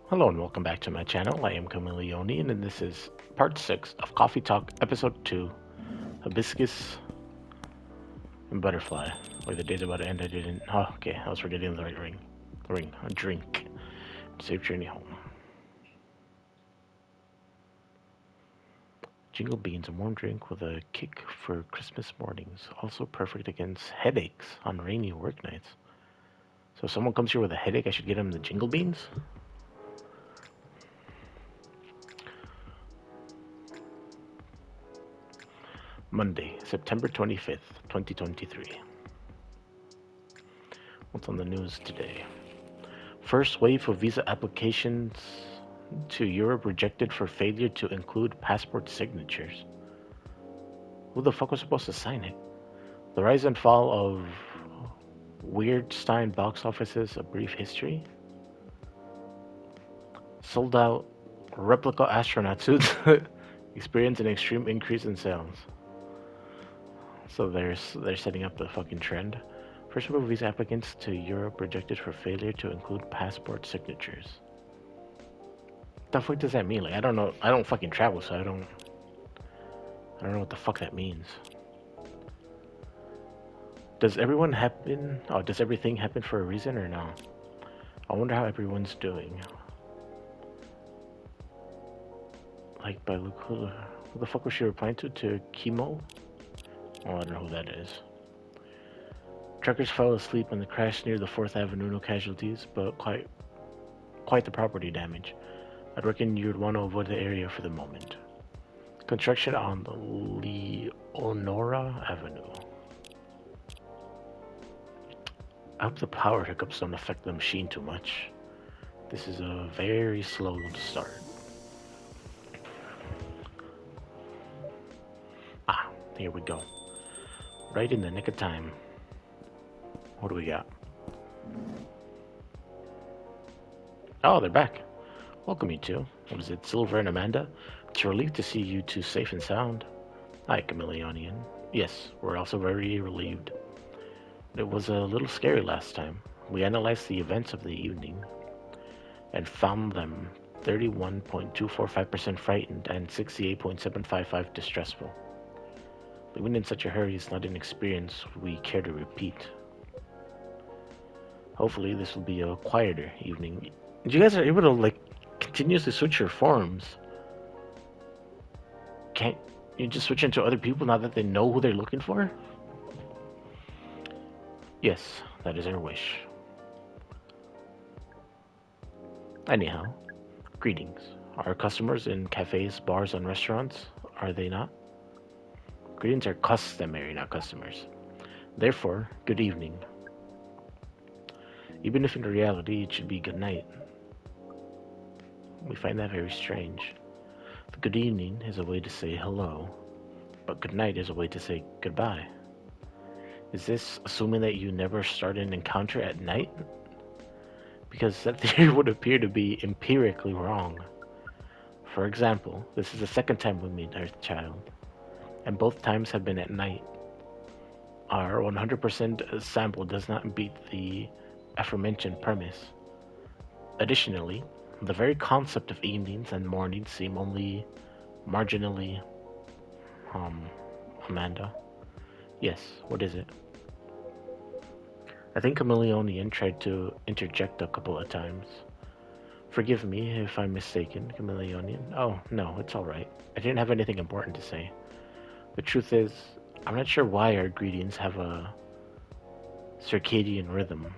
Hello and welcome back to my channel. I am Chameleonian and this is part 6 of Coffee Talk episode 2, Hibiscus and Butterfly. Where the day's about to end, I didn't... Oh, okay, I was forgetting the right ring. The ring, a drink. Safe journey home. Jingle beans, a warm drink with a kick for Christmas mornings. Also perfect against headaches on rainy work nights. So if someone comes here with a headache, I should get them the jingle beans? Monday, September 25th, 2023. What's on the news today? First wave of visa applications to Europe rejected for failure to include passport signatures. Who the fuck was supposed to sign it? The rise and fall of Weirdstein box offices, a brief history. Sold out replica astronaut suits experience an extreme increase in sales. So they're setting up the fucking trend. First wave of visa applicants to Europe rejected for failure to include passport signatures. What the fuck does that mean? Like, I don't know. I don't fucking travel, so I don't know what the fuck that means. Does everyone happen? Oh, does everything happen for a reason or no? I wonder how everyone's doing. Like by Luke, who the fuck was she replying to? To Chemo? Oh, I don't know who that is. Truckers fell asleep in the crash near the 4th Avenue. No casualties, but quite the property damage. I'd reckon you'd want to avoid the area for the moment. Construction on the Leonora Avenue. I hope the power hiccups don't affect the machine too much. This is a very slow start. Ah, here we go. Right in the nick of time. What do we got? Oh, they're back. Welcome, you two. What is it, Silver and Amanda? It's a relief to see you two safe and sound. Hi, Chameleonian. Yes, we're also very relieved. It was a little scary last time. We analyzed the events of the evening and found them 31.245% frightened and 68.755 distressful. Living in such a hurry is not an experience we care to repeat. Hopefully this will be a quieter evening. You guys are able to like continuously switch your forms. Can't you just switch into other people now that they know who they're looking for? Yes, that is our wish. Anyhow, greetings. Our customers in cafes, bars, and restaurants, are they not? Greetings are customary, not customers. Therefore, good evening. Even if in reality it should be good night. We find that very strange. The good evening is a way to say hello, but good night is a way to say goodbye. Is this assuming that you never start an encounter at night? Because that theory would appear to be empirically wrong. For example, this is the second time we meet Earthchild, and both times have been at night. Our 100% sample does not beat the aforementioned premise. Additionally, the very concept of evenings and mornings seem only marginally... Amanda? Yes, what is it? I think Chameleonian tried to interject a couple of times. Forgive me if I'm mistaken, Chameleonian. Oh, no, it's alright. I didn't have anything important to say. The truth is, I'm not sure why our greetings have a circadian rhythm.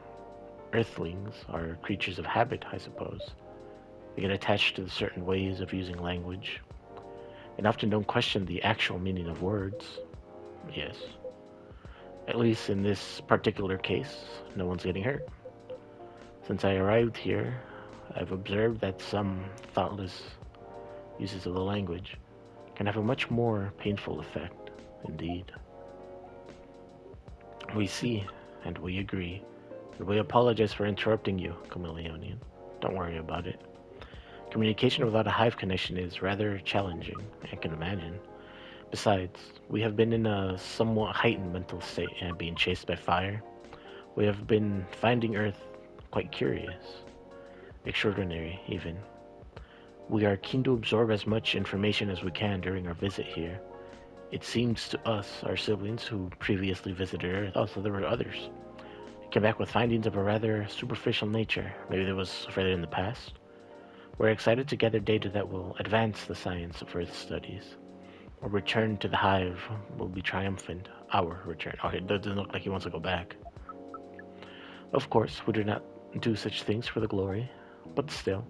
Earthlings are creatures of habit, I suppose. They get attached to certain ways of using language, and often don't question the actual meaning of words. Yes. At least in this particular case, no one's getting hurt. Since I arrived here, I've observed that some thoughtless uses of the language can have a much more painful effect, indeed. We see, and we agree, and we apologize for interrupting you, Chameleonian. Don't worry about it. Communication without a hive connection is rather challenging, I can imagine. Besides, we have been in a somewhat heightened mental state and being chased by fire. We have been finding Earth quite curious. Extraordinary, even. We are keen to absorb as much information as we can during our visit here. It seems to us, our siblings who previously visited Earth, also there were others, came back with findings of a rather superficial nature. Maybe there was further in the past. We're excited to gather data that will advance the science of Earth studies. Our return to the hive will be triumphant. Our return. Okay, it doesn't look like he wants to go back. Of course, we do not do such things for the glory, but still,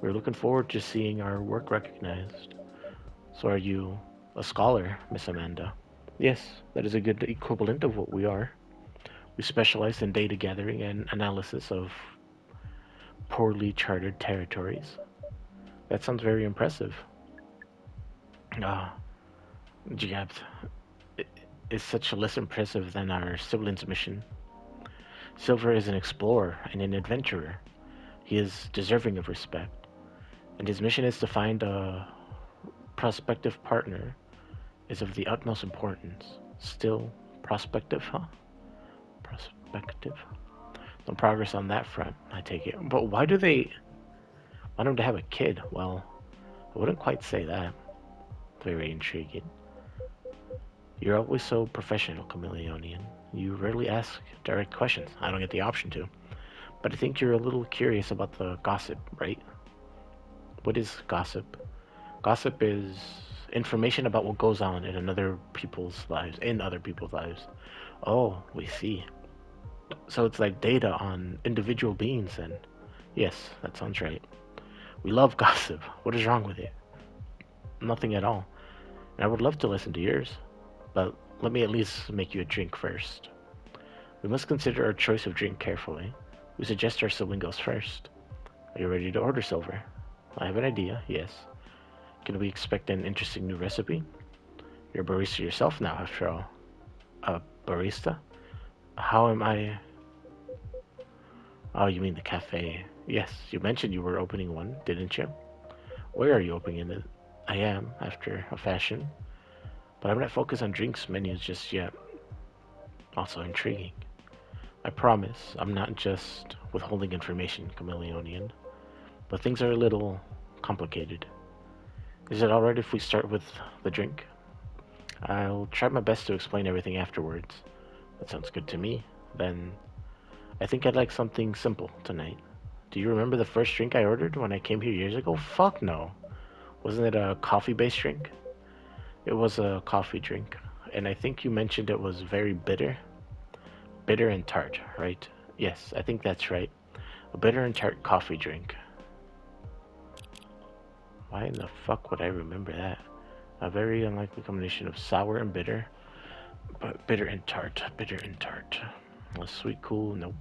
we're looking forward to seeing our work recognized. So are you a scholar, Miss Amanda? Yes, that is a good equivalent of what we are. We specialize in data gathering and analysis of poorly charted territories. That sounds very impressive. Ah, Jabs, is such less impressive than our siblings' mission. Silver is an explorer and an adventurer. He is deserving of respect, and his mission is to find a prospective partner is of the utmost importance. Still prospective, huh? Prospective? No progress on that front, I take it. But why do they want him to have a kid? Well, I wouldn't quite say that. Very intriguing. You're always so professional, Chameleonian. You rarely ask direct questions. I don't get the option to. But I think you're a little curious about the gossip, right? What is gossip? Gossip is information about what goes on in other people's lives. Oh, we see. So it's like data on individual beings then. Yes, that sounds right. We love gossip. What is wrong with it? Nothing at all. And I would love to listen to yours, but let me at least make you a drink first. We must consider our choice of drink carefully. We suggest our sibling goes first. Are you ready to order, Silver? I have an idea, yes. Can we expect an interesting new recipe? You're a barista yourself now, after all. A barista? How am I... Oh, you mean the cafe. Yes, you mentioned you were opening one, didn't you? Where are you opening it? I am, after a fashion. But I'm not focused on drinks menus just yet. Also intriguing. I promise, I'm not just withholding information, Chameleonian. But things are a little complicated. Is it alright if we start with the drink? I'll try my best to explain everything afterwards. That sounds good to me. Then, I think I'd like something simple tonight. Do you remember the first drink I ordered when I came here years ago? Fuck no. Wasn't it a coffee-based drink? It was a coffee drink. And I think you mentioned it was very bitter. Bitter and tart, right? Yes, I think that's right. A bitter and tart coffee drink. Why in the fuck would I remember that? A very unlikely combination of sour and bitter. But bitter and tart. Bitter and tart. A sweet, cool, nope.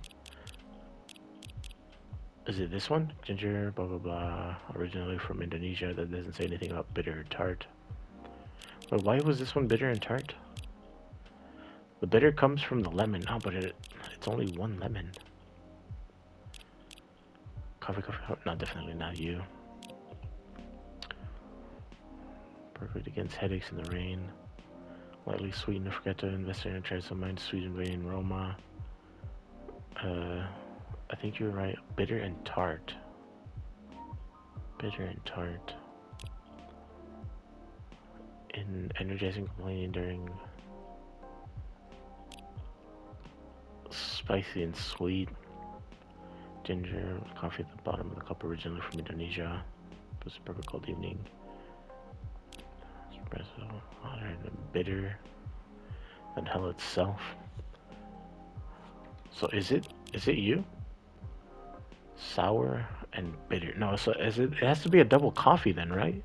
Is it this one? Ginger, blah blah blah. Originally from Indonesia. That doesn't say anything about bitter or tart. But why was this one bitter and tart? The bitter comes from the lemon. Oh, but it's only one lemon. Coffee. No, definitely not you. Perfect against headaches in the rain. Lightly sweetened. Forget to invest in and try some mind sweet and rain aroma. I think you're right. Bitter and tart. Bitter and tart. In energizing complaining during spicy and sweet. Ginger, coffee at the bottom of the cup, originally from Indonesia. It was a perfect cold evening. Espresso, hotter and bitter than hell itself. So is it you? Sour and bitter. No, so it has to be a double coffee then, right?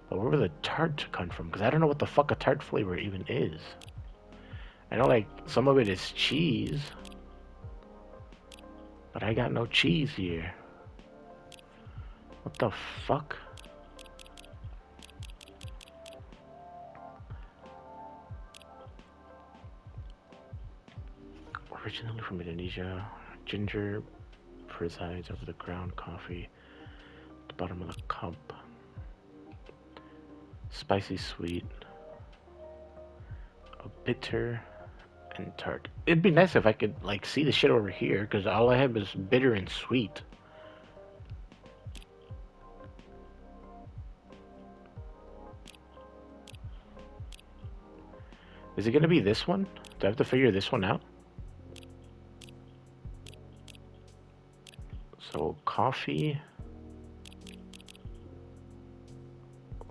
But where would the tart come from? Because I don't know what the fuck a tart flavor even is. I know like some of it is cheese. But I got no cheese here. What the fuck? Originally from Indonesia, ginger presides over the ground coffee at the bottom of the cup. Spicy sweet, a bitter and tart. It'd be nice if I could like see the shit over here, because all I have is bitter and sweet. Is it gonna be this one? Do I have to figure this one out? So coffee,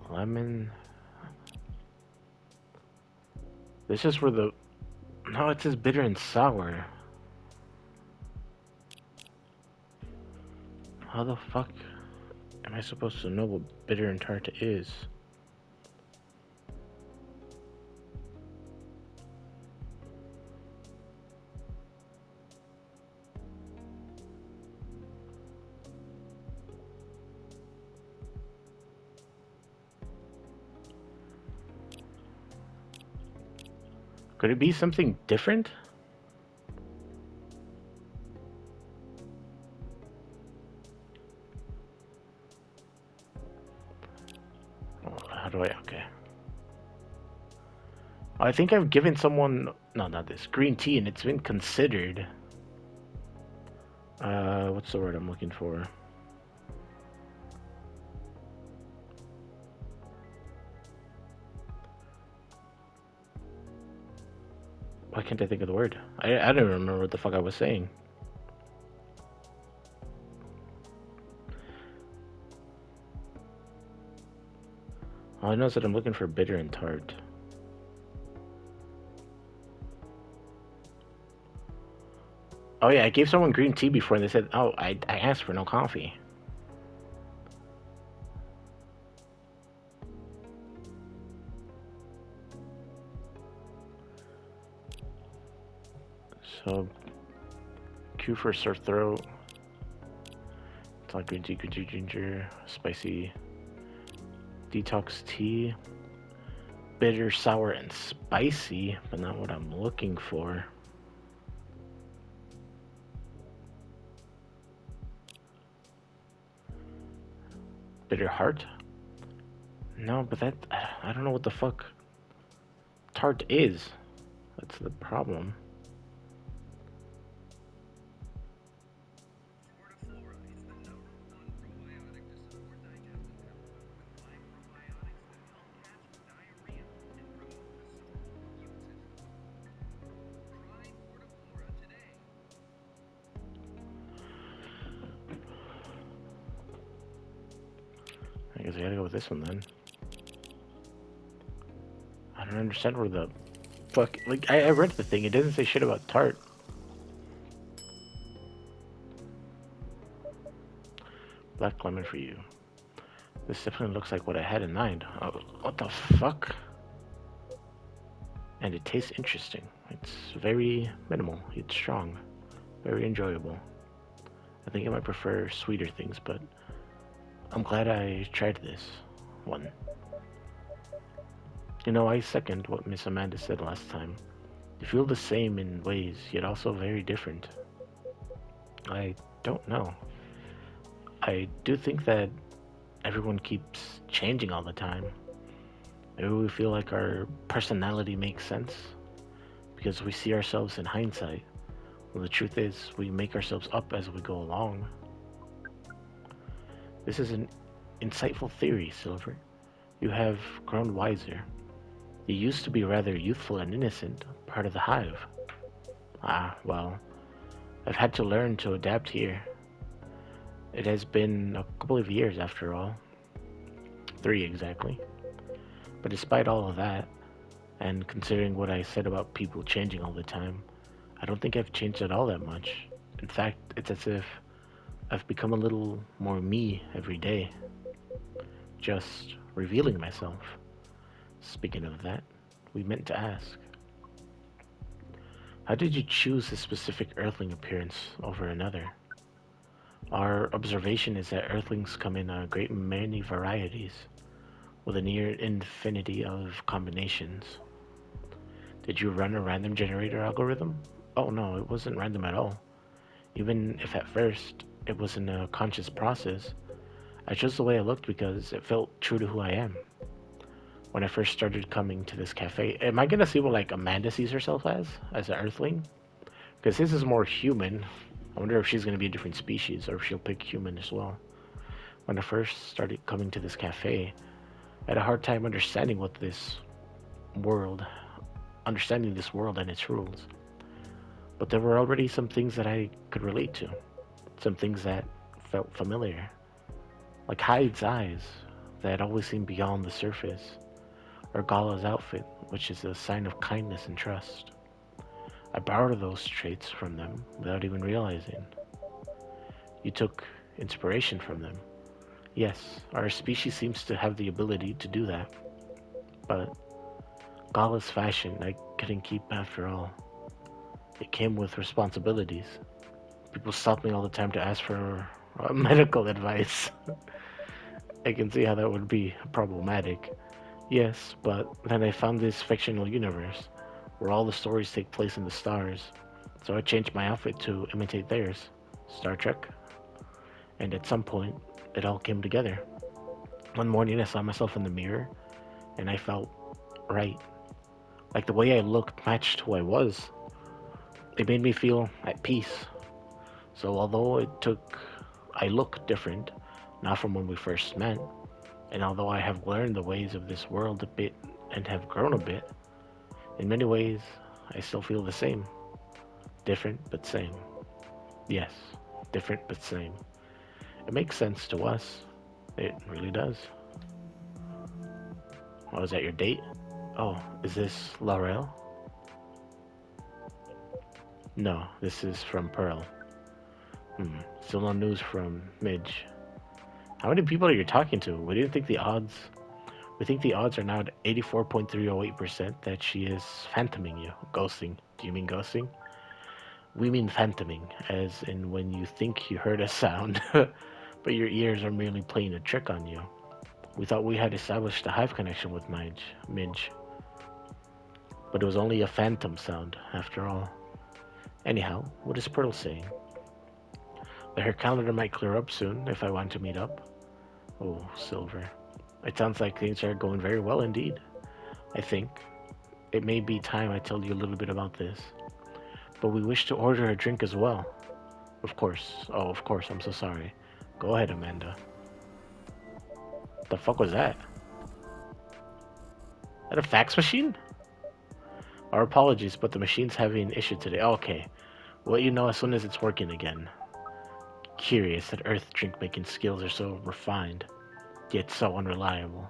lemon. This is where the... No, it says bitter and sour. How the fuck am I supposed to know what bitter and tart is? Could it be something different? Oh, how do I... Okay. I think I've given someone... No, not this. Green tea, and it's been considered... what's the word I'm looking for? Why can't I think of the word? I don't remember what the fuck I was saying. All I know is that I'm looking for bitter and tart. Oh yeah, I gave someone green tea before and they said, oh, I asked for no coffee. So, Q for sore throat. It's like green tea, ginger, spicy. Detox tea. Bitter, sour, and spicy, but not what I'm looking for. Bitter heart? No, but that... I don't know what the fuck tart is. That's the problem. I guess I gotta go with this one then. I don't understand where the fuck... Like, I read the thing. It doesn't say shit about tart. Black lemon for you. This definitely looks like what I had in mind. Oh, what the fuck? And it tastes interesting. It's very minimal. It's strong. Very enjoyable. I think I might prefer sweeter things, but I'm glad I tried this one. You know, I second what Miss Amanda said last time. You feel the same in ways, yet also very different. I don't know. I do think that everyone keeps changing all the time. Maybe we feel like our personality makes sense because we see ourselves in hindsight. Well, the truth is, we make ourselves up as we go along. This is an insightful theory, Silver. You have grown wiser. You used to be rather youthful and innocent, part of the hive. Ah, well, I've had to learn to adapt here. It has been a couple of years after all. 3 exactly. But despite all of that, and considering what I said about people changing all the time, I don't think I've changed at all that much. In fact, it's as if I've become a little more me every day. Just revealing myself. Speaking of that, we meant to ask. How did you choose a specific Earthling appearance over another? Our observation is that Earthlings come in a great many varieties, with a near infinity of combinations. Did you run a random generator algorithm? Oh no, it wasn't random at all. Even if at first it wasn't a conscious process, I chose the way I looked because it felt true to who I am. When I first started coming to this cafe, am I gonna see what like Amanda sees herself as an Earthling? Because his is more human. I wonder if she's gonna be a different species or if she'll pick human as well. When I first started coming to this cafe, I had a hard time understanding what this world understanding this world and its rules. But there were already some things that I could relate to, some things that felt familiar, like Hyde's eyes that always seemed beyond the surface, or Gala's outfit, which is a sign of kindness and trust. I borrowed those traits from them without even realizing. You took inspiration from them. Yes, our species seems to have the ability to do that, but Gala's fashion I couldn't keep after all. It came with responsibilities. People stopped me all the time to ask for medical advice. I can see how that would be problematic. Yes, but then I found this fictional universe where all the stories take place in the stars. So I changed my outfit to imitate theirs. Star Trek. And at some point, it all came together. One morning I saw myself in the mirror and I felt right. Like the way I looked matched who I was. It made me feel at peace. So although I look different, not from when we first met, and although I have learned the ways of this world a bit and have grown a bit, in many ways I still feel the same. Different but same. Yes, different but same. It makes sense to us. It really does. Oh, is that your date? Oh, is this Laurel? No, this is from Pearl. Still no news from Midge. How many people are you talking to? We think the odds are now at 84.308% that she is phantoming you. Ghosting. Do you mean ghosting? We mean phantoming, as in when you think you heard a sound, but your ears are merely playing a trick on you. We thought we had established a hive connection with Midge, but it was only a phantom sound after all. Anyhow, what is Pearl saying? That her calendar might clear up soon if I want to meet up. Oh, Silver. It sounds like things are going very well indeed. I think it may be time I tell you a little bit about this. But we wish to order a drink as well. Of course. Oh, of course. I'm so sorry. Go ahead, Amanda. The fuck was that? Is that a fax machine? Our apologies, but the machine's having an issue today. Okay. We'll let you know as soon as it's working again. Curious that Earth drink-making skills are so refined, yet so unreliable.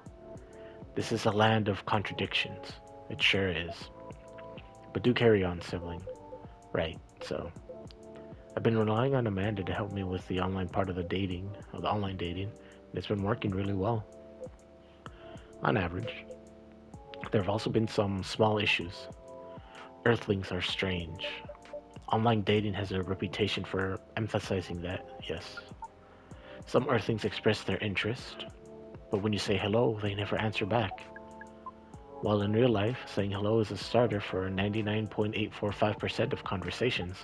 This is a land of contradictions. It sure is. But do carry on, sibling. Right, so I've been relying on Amanda to help me with the online part of the online dating, and it's been working really well. On average. There have also been some small issues. Earthlings are strange. Online dating has a reputation for emphasizing that, yes. Some Earthlings express their interest, but when you say hello, they never answer back. While in real life, saying hello is a starter for 99.845% of conversations.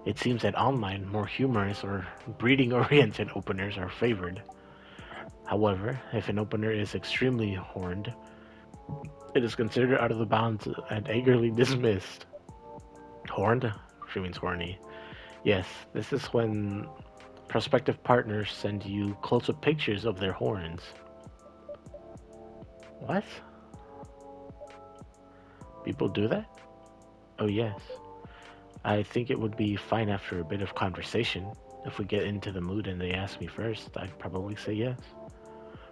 It seems that online, more humorous or breeding-oriented openers are favored. However, if an opener is extremely horned, it is considered out of the bounds and angrily dismissed. Horned? She means horny. Yes, this is when prospective partners send you close-up pictures of their horns. What? People do that? Oh yes. I think it would be fine after a bit of conversation. If we get into the mood and they ask me first, I'd probably say yes.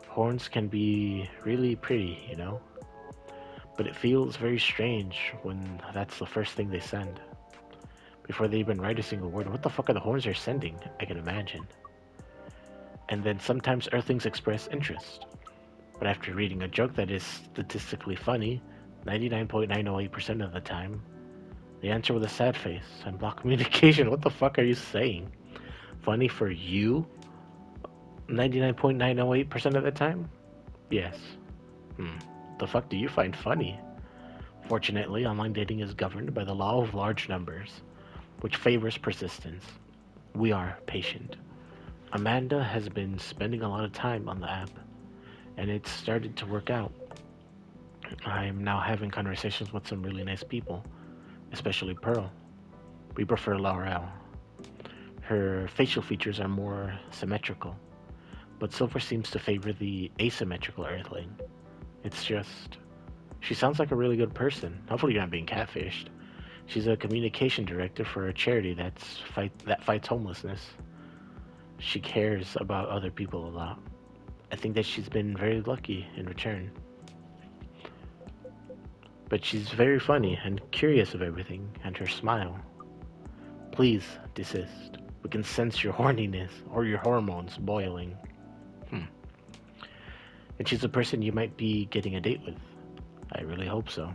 Horns can be really pretty, you know? But it feels very strange when that's the first thing they send. Before they even write a single word, what the fuck are the horns they're sending? I can imagine. And then sometimes Earthlings express interest. But after reading a joke that is statistically funny, 99.908% of the time, they answer with a sad face and block communication. What the fuck are you saying? Funny for you? 99.908% of the time? Yes. The fuck do you find funny? Fortunately, online dating is governed by the law of large numbers, which favors persistence. We are patient. Amanda has been spending a lot of time on the app, and it's started to work out. I'm now having conversations with some really nice people, especially Pearl. We prefer Laurel. Her facial features are more symmetrical, but Silver seems to favor the asymmetrical Earthling. It's just, She sounds like a really good person. Hopefully you're not being catfished. She's a communication director for a charity that fights homelessness. She cares about other people a lot. I think that she's been very lucky in return. But she's very funny and curious of everything, and her smile. Please desist. We can sense your horniness or your hormones boiling. Hmm. And she's a person you might be getting a date with. I really hope so.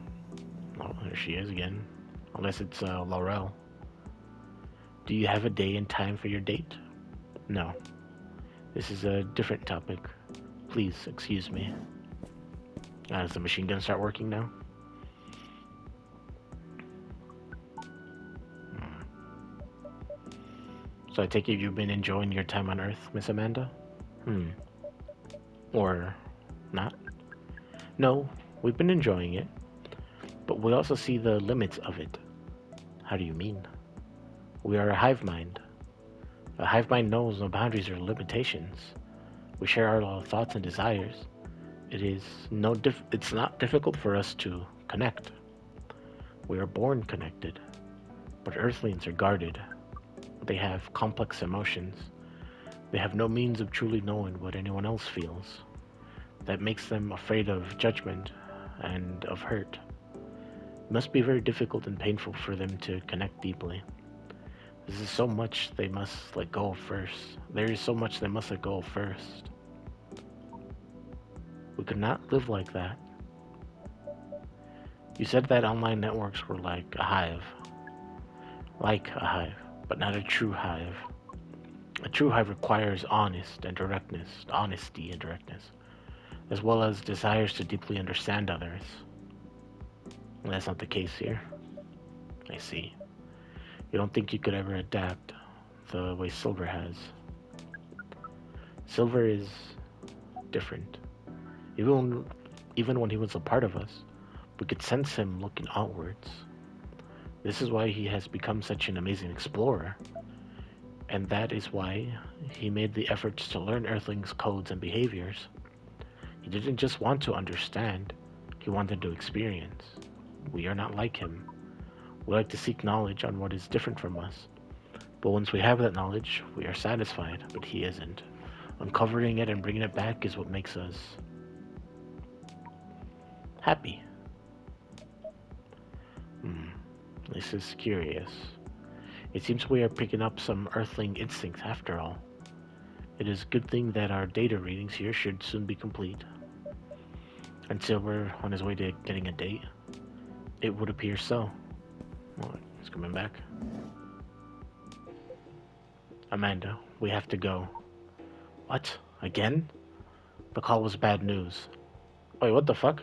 Oh, there she is again. Unless it's Laurel. Do you have a day and time for your date? No. This is a different topic. Please excuse me. Is the machine gonna start working now? So I take it you've been enjoying your time on Earth, Miss Amanda? Or not? No, we've been enjoying it. But we also see the limits of it. How do you mean? We are a hive mind. A hive mind knows no boundaries or limitations. We share our thoughts and desires. It's not difficult for us to connect. We are born connected. But Earthlings are guarded. They have complex emotions. They have no means of truly knowing what anyone else feels. That makes them afraid of judgment and of hurt. It must be very difficult and painful for them to connect deeply. This is so much they must let go of first. There is so much they must let go of first. We could not live like that. You said that online networks were like a hive. Like a hive, but not a true hive. A true hive requires honesty and directness, as well as desires to deeply understand others. Well, that's not the case here. I see. You don't think you could ever adapt the way Silver has. Silver is different. Even when he was a part of us, we could sense him looking outwards. This is why he has become such an amazing explorer. And that is why he made the efforts to learn Earthlings' codes and behaviors. He didn't just want to understand, he wanted to experience. We are not like him. We like to seek knowledge on what is different from us. But once we have that knowledge, we are satisfied, but he isn't. Uncovering it and bringing it back is what makes us happy. This is curious. It seems we are picking up some Earthling instincts after all. It is a good thing that our data readings here should soon be complete. And Silver on his way to getting a date. It would appear so. Well, he's coming back. Amanda, we have to go. What? Again? The call was bad news. Wait, what the fuck?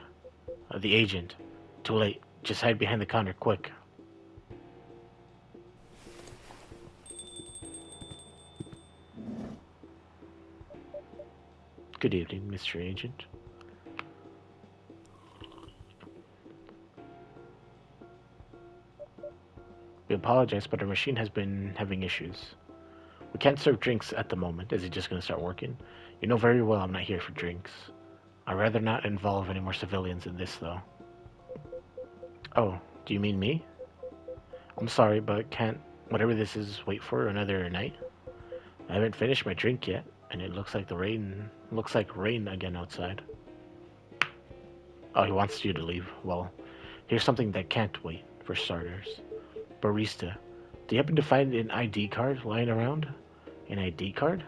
The agent. Too late. Just hide behind the counter, quick. Good evening, Mr. Agent. We apologize, but our machine has been having issues. We can't serve drinks at the moment. Is it just going to start working? You know very well I'm not here for drinks. I'd rather not involve any more civilians in this, though. Oh, do you mean me? I'm sorry, but can't whatever this is wait for another night? I haven't finished my drink yet, and it looks like rain again outside. Oh, he wants you to leave. Well, here's something that can't wait, for starters. Barista, do you happen to find an ID card lying around? An ID card?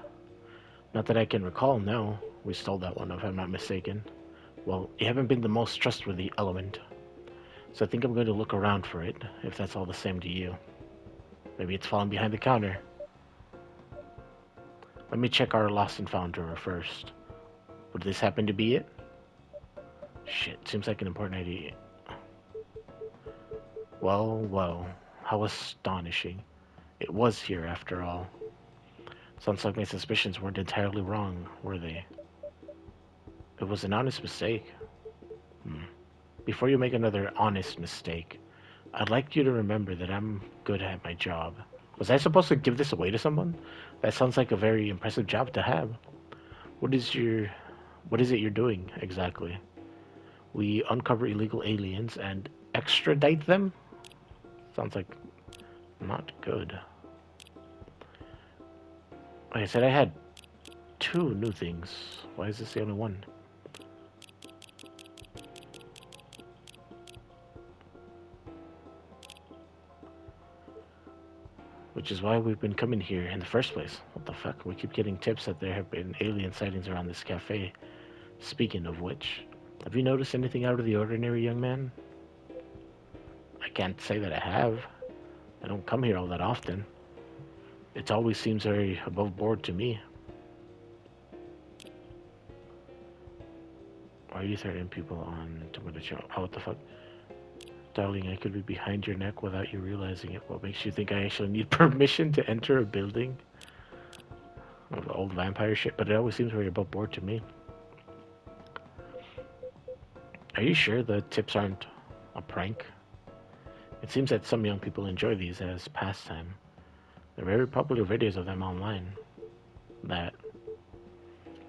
Not that I can recall, no. We stole that one, if I'm not mistaken. Well, you haven't been the most trustworthy element. So I think I'm going to look around for it, if that's all the same to you. Maybe it's fallen behind the counter. Let me check our lost and found drawer first. Would this happen to be it? Shit, seems like an important idea. Well, how astonishing. It was here after all. Sounds like my suspicions weren't entirely wrong, were they? It was an honest mistake. Before you make another honest mistake, I'd like you to remember that I'm good at my job. Was I supposed to give this away to someone? That sounds like a very impressive job to have. What is it you're doing, exactly? We uncover illegal aliens and extradite them? Sounds like not good. Like I said, I had 2 new things. Why is this the only one? Which is why we've been coming here in the first place. What the fuck? We keep getting tips that there have been alien sightings around this cafe. Speaking of which, have you noticed anything out of the ordinary, young man? I can't say that I have. I don't come here all that often. It always seems very above board to me. Why are you threatening people on Tomato Show? Oh, what the fuck? Darling, I could be behind your neck without you realizing it. What makes you think I actually need permission to enter a building? Of old vampire shit, but it always seems very above board to me. Are you sure the tips aren't a prank? It seems that some young people enjoy these as pastime. There are very popular videos of them online. That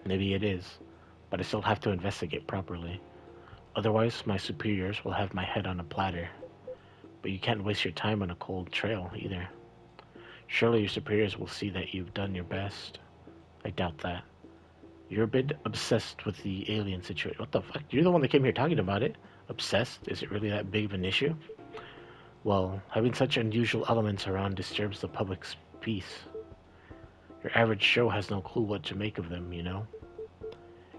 maybe it is, but I still have to investigate properly. Otherwise, my superiors will have my head on a platter. But you can't waste your time on a cold trail either. Surely your superiors will see that you've done your best. I doubt that. You're a bit obsessed with the alien situation. What the fuck? You're the one that came here talking about it. Obsessed? Is it really that big of an issue? Well, having such unusual elements around disturbs the public's peace. Your average show has no clue what to make of them, you know?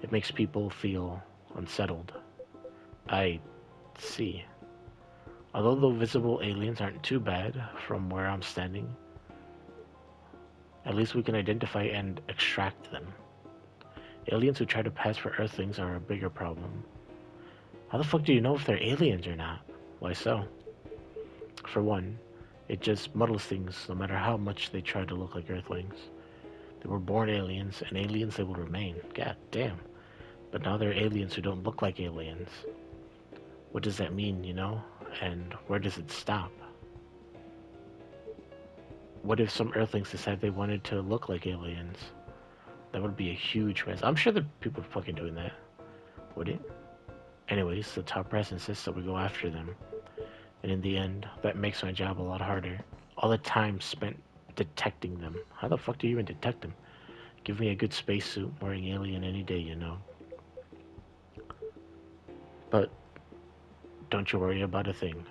It makes people feel unsettled. I see. Although the visible aliens aren't too bad from where I'm standing, at least we can identify and extract them. Aliens who try to pass for Earthlings are a bigger problem. How the fuck do you know if they're aliens or not? Why so? For one, it just muddles things no matter how much they try to look like Earthlings. They were born aliens, and aliens they will remain. God damn. But now they're aliens who don't look like aliens. What does that mean, you know? And where does it stop? What if some Earthlings decide they wanted to look like aliens? That would be a huge mess. I'm sure that people are fucking doing that. Would it? Anyways, the top brass insists that we go after them. And in the end, that makes my job a lot harder. All the time spent detecting them. How the fuck do you even detect them? Give me a good spacesuit wearing alien any day, you know. But don't you worry about a thing.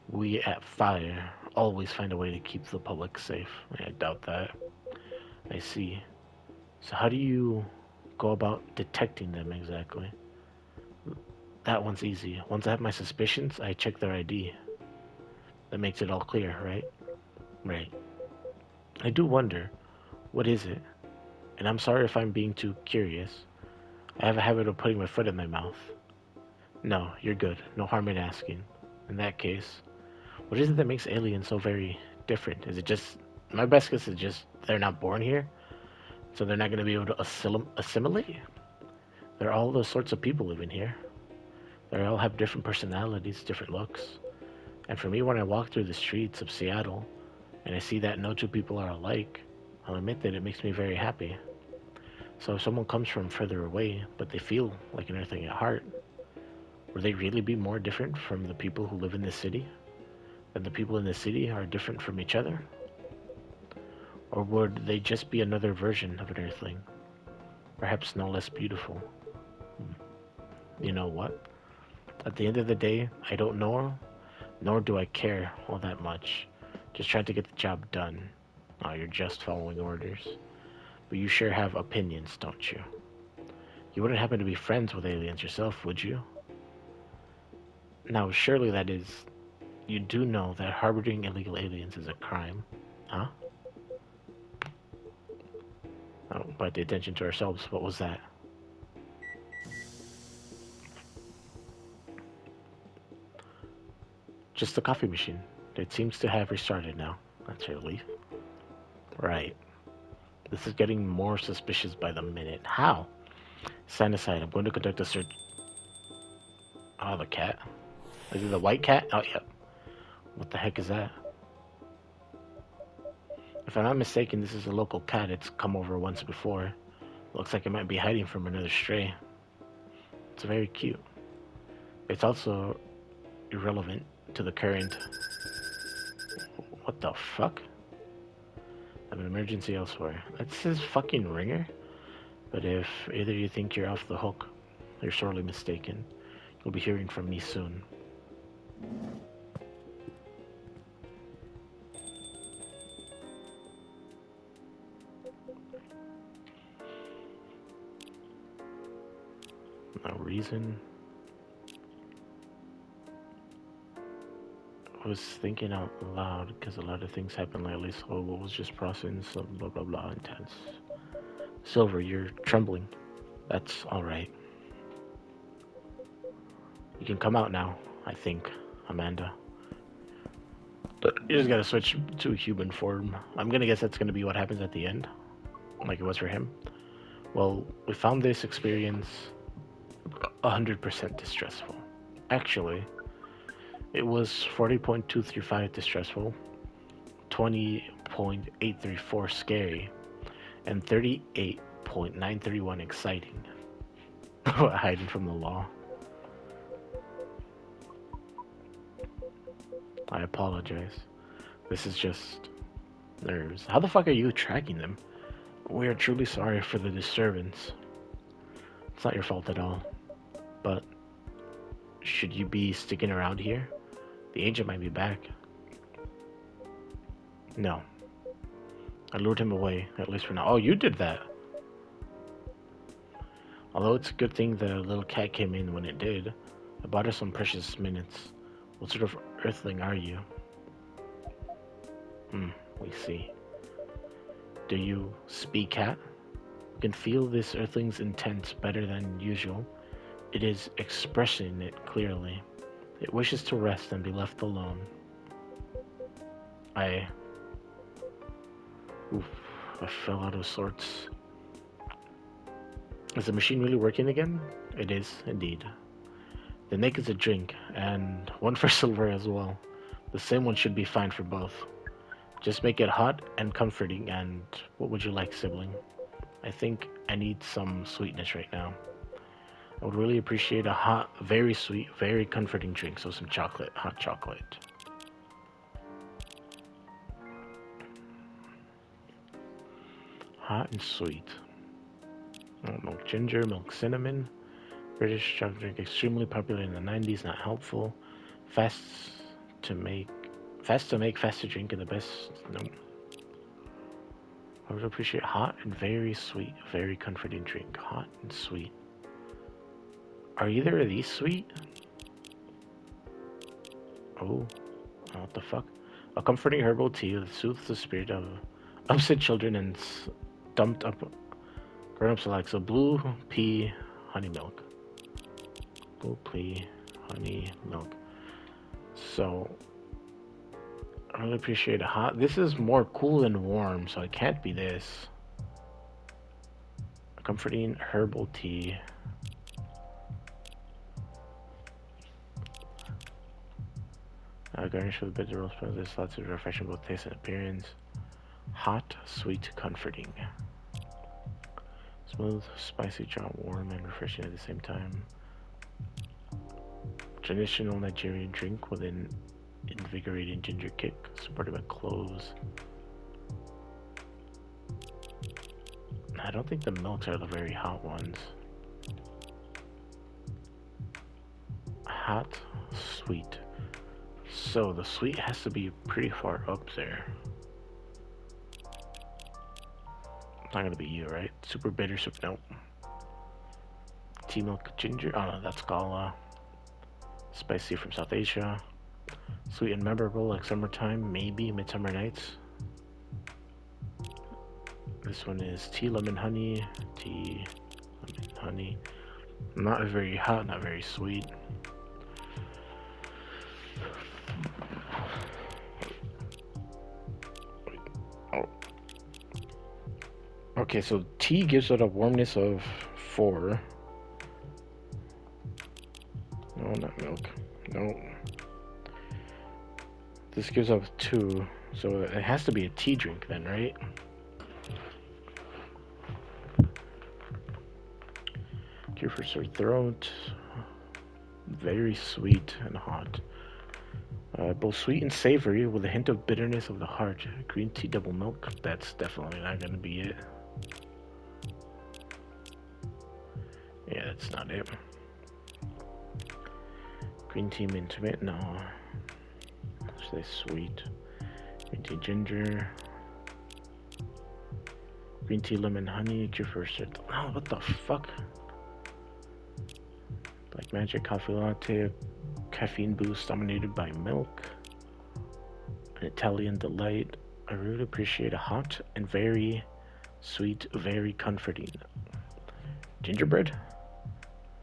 We at F.I.R.E always find a way to keep the public safe. I doubt that. I see. So how do you go about detecting them exactly? That one's easy. Once I have my suspicions, I check their ID. That makes it all clear, right? Right. I do wonder, what is it? And I'm sorry if I'm being too curious. I have a habit of putting my foot in my mouth. No, you're good. No harm in asking. In that case, what is it that makes aliens so very different? Is it just... My best guess is just they're not born here, so they're not going to be able to assimilate? There are all those sorts of people living here. They all have different personalities, different looks. And for me, when I walk through the streets of Seattle, and I see that no two people are alike, I'll admit that it makes me very happy. So if someone comes from further away, but they feel like an Earthling at heart, would they really be more different from the people who live in this city? Than the people in the city are different from each other? Or would they just be another version of an Earthling? Perhaps no less beautiful. You know what? At the end of the day, I don't know, nor do I care all that much. Just trying to get the job done. Oh, you're just following orders. But you sure have opinions, don't you? You wouldn't happen to be friends with aliens yourself, would you? Now, surely that is... You do know that harboring illegal aliens is a crime, huh? Oh, but the attention to ourselves, what was that? Just the coffee machine. It seems to have restarted now. That's a relief. Right. This is getting more suspicious by the minute. How? Stand aside. I'm going to conduct a search. Oh, the cat. Is it the white cat? Oh, yep. What the heck is that? If I'm not mistaken, this is a local cat. It's come over once before. Looks like it might be hiding from another stray. It's very cute. It's also irrelevant to the current. What the fuck? I have an emergency elsewhere. That's his fucking ringer? But if either you think you're off the hook, you're sorely mistaken. You'll be hearing from me soon. No reason. I was thinking out loud because a lot of things happened lately, so I was just processing some blah blah blah intense. Silver, you're trembling. That's alright. You can come out now, I think, Amanda. But you just gotta switch to human form. I'm gonna guess that's gonna be what happens at the end, like it was for him. Well, we found this experience 100% distressful. Actually, it was 40.235 distressful, 20.834 scary, and 38.931 exciting. Hiding from the law. I apologize. This is just nerves. How the fuck are you tracking them? We are truly sorry for the disturbance. It's not your fault at all. But should you be sticking around here? The agent might be back. No. I lured him away, at least for now. Oh, you did that! Although it's a good thing the little cat came in when it did, I bought her some precious minutes. What sort of earthling are you? We see. Do you speak cat? You can feel this earthling's intent better than usual. It is expressing it clearly. It wishes to rest and be left alone. I fell out of sorts. Is the machine really working again? It is, indeed. The neck is a drink, and one for silver as well. The same one should be fine for both. Just make it hot and comforting, and what would you like, sibling? I think I need some sweetness right now. I would really appreciate a hot, very sweet, very comforting drink, so some chocolate, hot chocolate. Hot and sweet. Milk ginger, milk cinnamon. British chocolate drink extremely popular in the 90s, not helpful. Fast to make, fast to drink, and the best. No. I would appreciate hot and very sweet, very comforting drink. Hot and sweet. Are either of these sweet? Oh, what the fuck? A comforting herbal tea that soothes the spirit of upset children and dumped up grown-ups alike. So blue pea honey milk. Blue pea honey milk. So I really appreciate a hot. This is more cool than warm, so it can't be this. A comforting herbal tea. Garnish with bits of rose petals. There's lots of refreshing both taste and appearance. Hot, sweet, comforting. Smooth, spicy, warm, and refreshing at the same time. Traditional Nigerian drink with an invigorating ginger kick, supported by cloves. I don't think the milks are the very hot ones. Hot, sweet. So the sweet has to be pretty far up there. Not gonna be you, right? Super bitter soup, nope. Tea milk ginger, oh no, that's gala. Spicy from South Asia. Sweet and memorable like summertime, maybe midsummer nights. This one is tea lemon honey. Tea lemon honey. Not very hot, not very sweet. Okay, so tea gives it a warmness of 4. No, not milk. No. This gives off 2, so it has to be a tea drink then, right? Cure for sore throat. Very sweet and hot. Both sweet and savory with a hint of bitterness of the heart. Green tea double milk. That's definitely not gonna be it. Yeah, that's not it. Green tea mint. No. Say sweet. Green tea ginger. Green tea lemon honey. Cure for oh, what the fuck? Black magic coffee latte. Caffeine boost dominated by milk. An Italian delight. I really appreciate a hot and very sweet, very comforting. Gingerbread?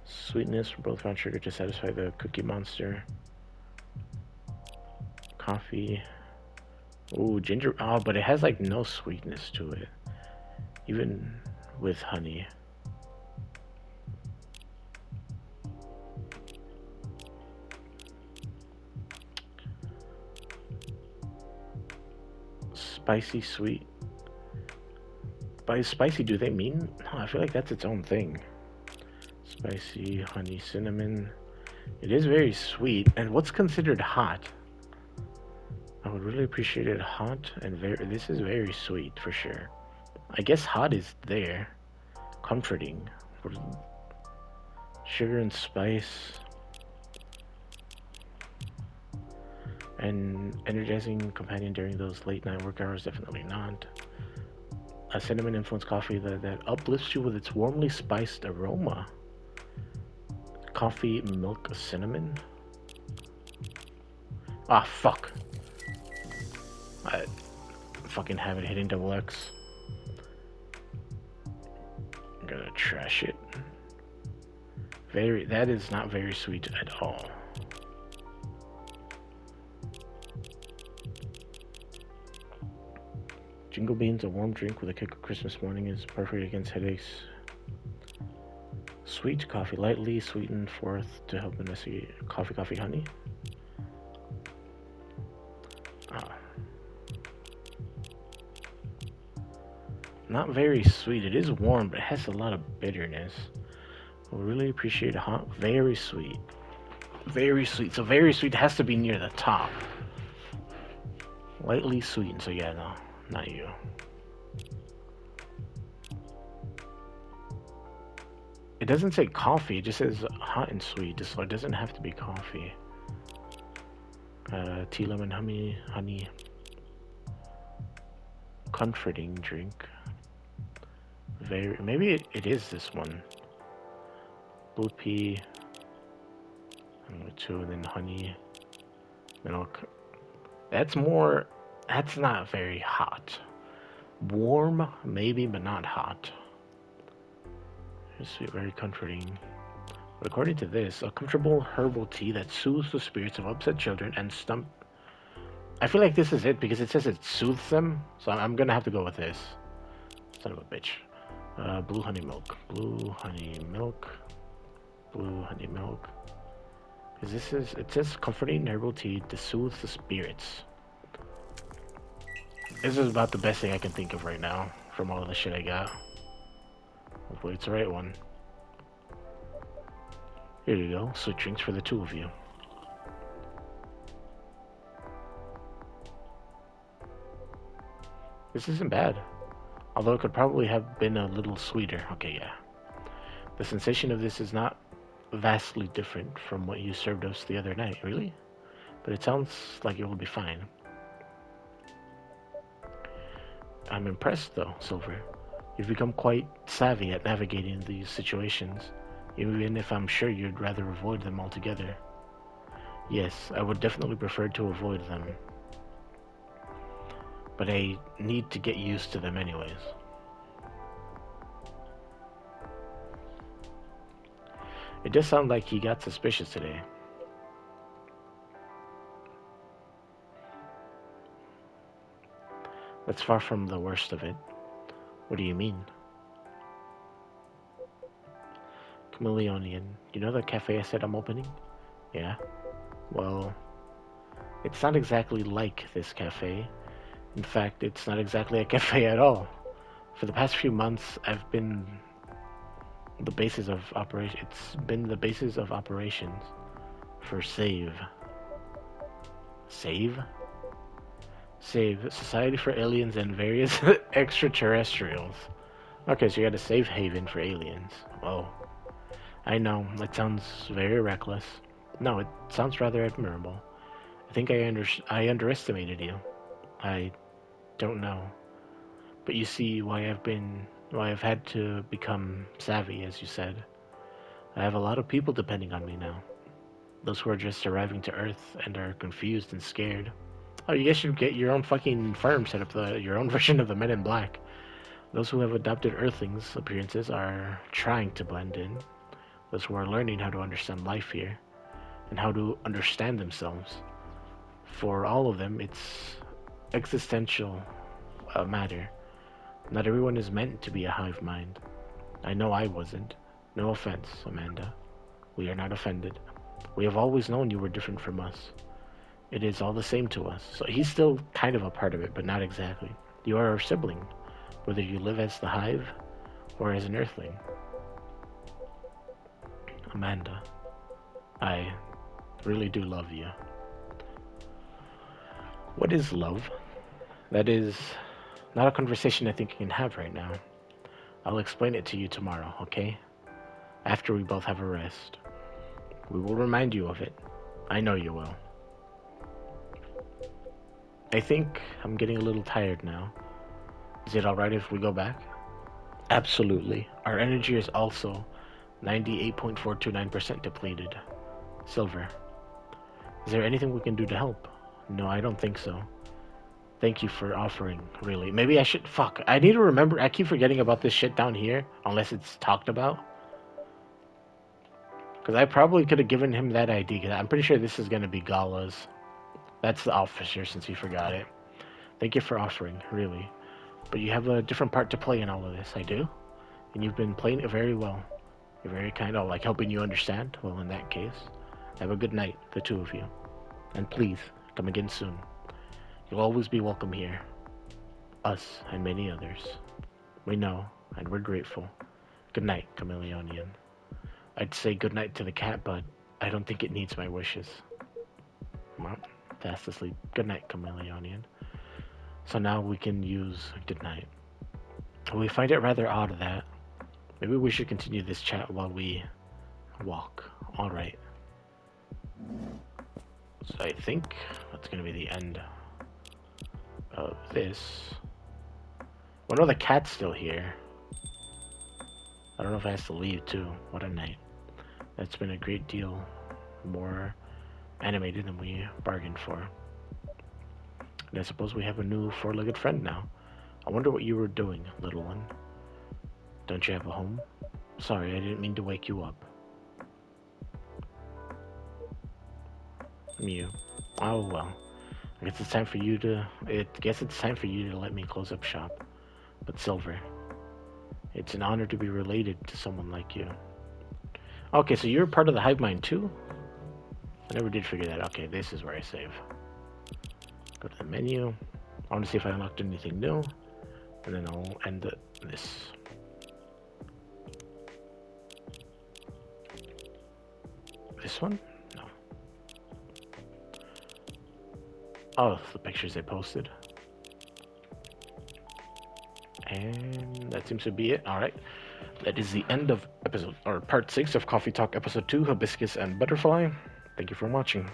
Sweetness from both brown sugar to satisfy the cookie monster. Coffee. Ooh, ginger. Oh, but it has like no sweetness to it. Even with honey. Spicy sweet. By spicy, do they mean? No, I feel like that's its own thing. Spicy, honey, cinnamon. It is very sweet. And what's considered hot? I would really appreciate it hot and very. This is very sweet for sure. I guess hot is there. Comforting. Sugar and spice. An energizing companion during those late night work hours, definitely not. A cinnamon influenced coffee that uplifts you with its warmly spiced aroma. Coffee, milk, cinnamon. Ah, fuck. I fucking have it hitting double X. I'm gonna trash it. That is not very sweet at all. Jingle beans, a warm drink with a kick of Christmas morning, is perfect against headaches. Sweet coffee, lightly sweetened forth to help investigate. Coffee, honey. Not very sweet. It is warm, but it has a lot of bitterness. I really appreciate it hot. Very sweet. Very sweet. So very sweet has to be near the top. Lightly sweetened. So yeah, no, not you. It doesn't say coffee. It just says hot and sweet. So it doesn't have to be coffee. Tea, lemon, honey. Comforting drink. Maybe it is this one. Blue pea. Number 2, and then honey. Milk. That's not very hot. Warm, maybe, but not hot. It's very comforting. But according to this, a comfortable herbal tea that soothes the spirits of upset children and I feel like this is it because it says it soothes them, so I'm gonna have to go with this. Son of a bitch. Blue honey milk. Blue honey milk. Blue honey milk. Because it says comforting herbal tea to soothe the spirits. This is about the best thing I can think of right now from all the shit I got. Hopefully it's the right one. Here you go. Sweet drinks for the 2 of you. This isn't bad. Although it could probably have been a little sweeter. Okay, yeah. The sensation of this is not vastly different from what you served us the other night, really? But it sounds like it will be fine. I'm impressed though, Silver. You've become quite savvy at navigating these situations, even if I'm sure you'd rather avoid them altogether. Yes, I would definitely prefer to avoid them. But I need to get used to them anyways. It does sound like he got suspicious today. That's far from the worst of it. What do you mean? Chameleonian, you know the cafe I said I'm opening? Yeah? Well, it's not exactly like this cafe. In fact, it's not exactly a cafe at all. For the past few months, I've been the basis of operation. It's been the basis of operations. for save. Save? Save. Society for aliens and various extraterrestrials. Okay, so you got a safe haven for aliens. Whoa. I know, it sounds very reckless. No, it sounds rather admirable. I think I underestimated you. I don't know. But you see why I've had to become savvy, as you said. I have a lot of people depending on me now. Those who are just arriving to Earth and are confused and scared. Oh, you guys should get your own fucking firm, set up your own version of the Men in Black. Those who have adopted Earthlings' appearances are trying to blend in. Those who are learning how to understand life here, and how to understand themselves. For all of them, it's existential matter. Not everyone is meant to be a hive mind. I know I wasn't. No offense, Amanda. We are not offended. We have always known you were different from us. It is all the same to us. So he's still kind of a part of it, but not exactly. You are our sibling, whether you live as the hive or as an Earthling. Amanda, I really do love you. What is love? That is not a conversation I think you can have right now. I'll explain it to you tomorrow, okay? After we both have a rest. We will remind you of it. I know you will. I think I'm getting a little tired now. Is it alright if we go back? Absolutely. Our energy is also 98.429% depleted. Silver. Is there anything we can do to help? No, I don't think so. Thank you for offering, really. Maybe I should... Fuck. I need to remember... I keep forgetting about this shit down here, unless it's talked about. Because I probably could have given him that ID, because I'm pretty sure this is going to be Gala's. That's the officer, since he forgot it. Thank you for offering, really. But you have a different part to play in all of this. I do? And you've been playing it very well. You're very kind of like helping you understand. Well, in that case, have a good night, the two of you. And please, come again soon. You'll always be welcome here. Us and many others. We know, and we're grateful. Good night, Chameleonian. I'd say good night to the cat, but I don't think it needs my wishes. Well, fast asleep. Good night, Chameleonian. So now we can use good night. We find it rather odd that maybe we should continue this chat while we walk. Alright. So I think that's going to be the end of this. I know the cat's still here. I don't know if I have to leave too. What a night. That's been a great deal more animated than we bargained for. And I suppose we have a new four-legged friend now. I wonder what you were doing, little one. Don't you have a home? Sorry, I didn't mean to wake you up. Mew. Oh well. I guess it's time for you to let me close up shop. But Silver, it's an honor to be related to someone like you. Okay, so you're part of the hive mind too? I never did figure that. Okay, this is where I save. Go to the menu. I want to see if I unlocked anything new. And then I'll end this. This one? No. Oh, the pictures they posted. And that seems to be it. Alright. That is the end of part 6 of Coffee Talk episode 2, Hibiscus and Butterfly. Thank you for watching.